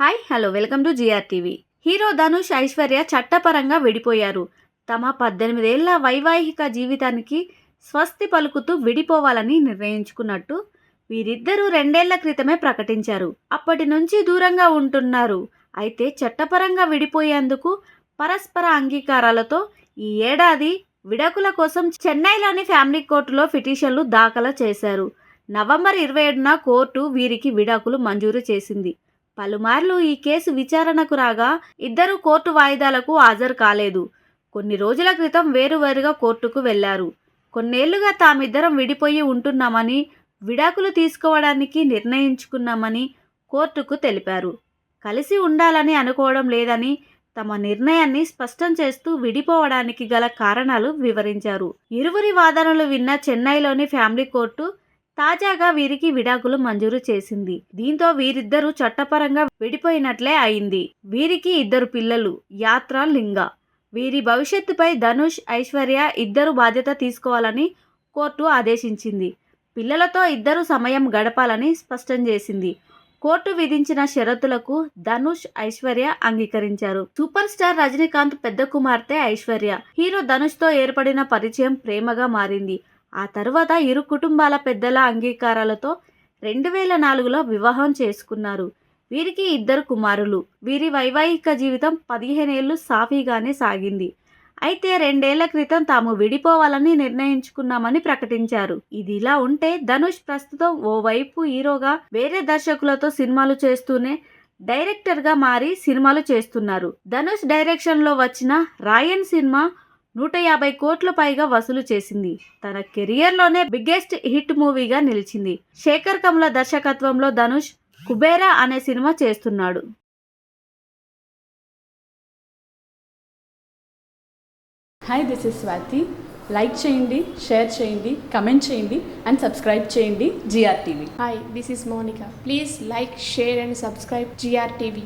Hi hello welcome to GR TV. Hero Dhanush, Aishwarya చట్టపరంగా విడిపోయారు. తమ 18 ఏళ్ల వైవాహిక జీవితానికి స్వస్తి పలుకుతూ విడిపోవాలని నిర్ణయించుకున్నట్టు వీరిద్దరూ 2 ఏళ్ల క్రితమే ప్రకటించారు. అప్పటి నుంచి దూరంగా ఉంటున్నారు. అయితే చట్టపరంగా విడిపోయేందుకు పరస్పర అంగీకారాలతో ఈ ఏడాది విడాకుల కోసం చెన్నైలోని ఫ్యామిలీ కోర్టులో పిటిషన్లు దాఖలు చేశారు. నవంబర్ 27న కోర్టు వీరికి విడాకులు మంజూరు చేసింది. పలుమార్లు ఈ కేసు విచారణకు రాగా ఇద్దరు కోర్టు వాయిదాలకు హాజరు కాలేదు. కొన్ని రోజుల క్రితం వేరువేరుగా కోర్టుకు వెళ్లారు. కొన్నేళ్లుగా తామిద్దరం విడిపోయి ఉంటున్నామని, విడాకులు తీసుకోవడానికి నిర్ణయించుకున్నామని కోర్టుకు తెలిపారు. కలిసి ఉండాలని అనుకోవడం లేదని తమ నిర్ణయాన్ని స్పష్టం చేస్తూ విడిపోవడానికి గల కారణాలు వివరించారు. ఇరువురి వాదనలు విన్న చెన్నైలోని ఫ్యామిలీ కోర్టు తాజాగా వీరికి విడాకులు మంజూరు చేసింది. దీంతో వీరిద్దరూ చట్టపరంగా విడిపోయినట్లే అయింది. వీరికి 2 పిల్లలు, యాత్ర, లింగ. వీరి భవిష్యత్తుపై ధనుష్, ఐశ్వర్య ఇద్దరు బాధ్యత తీసుకోవాలని కోర్టు ఆదేశించింది. పిల్లలతో ఇద్దరు సమయం గడపాలని స్పష్టం చేసింది. కోర్టు విధించిన షరతులకు ధనుష్, ఐశ్వర్య అంగీకరించారు. సూపర్ స్టార్ రజనీకాంత్ పెద్ద కుమార్తె ఐశ్వర్య. హీరో ధనుష్తో ఏర్పడిన పరిచయం ప్రేమగా మారింది. ఆ తర్వాత ఇరు కుటుంబాల పెద్దల అంగీకారాలతో 2004లో వివాహం చేసుకున్నారు. వీరికి 2 కుమారులు. వీరి వైవాహిక జీవితం 15 ఏళ్లు సాఫీగానే సాగింది. అయితే 2 ఏళ్ల క్రితం తాము విడిపోవాలని నిర్ణయించుకున్నామని ప్రకటించారు. ఇదిలా ఉంటే ధనుష్ ప్రస్తుతం ఓవైపు హీరోగా వేరే దర్శకులతో సినిమాలు చేస్తూనే డైరెక్టర్గా మారి సినిమాలు చేస్తున్నారు. ధనుష్ డైరెక్షన్లో వచ్చిన రాయన్ సినిమా 150 కోట్ల పైగా వసూలు చేసింది. తన కెరియర్లోనే బిగ్గెస్ట్ హిట్ మూవీగా నిలిచింది. శేఖర్ కమ్ల దర్శకత్వంలో ధనుష్ కుబేరా అనే సినిమా చేస్తున్నాడు. Hi, this is Swathi. Like చేయండి, షేర్ చేయండి, కమెంట్ చేయండి అండ్ సబ్స్క్రైబ్ చేయండి GR TV. Hi, this is Monica. Please like, share and subscribe GRTV.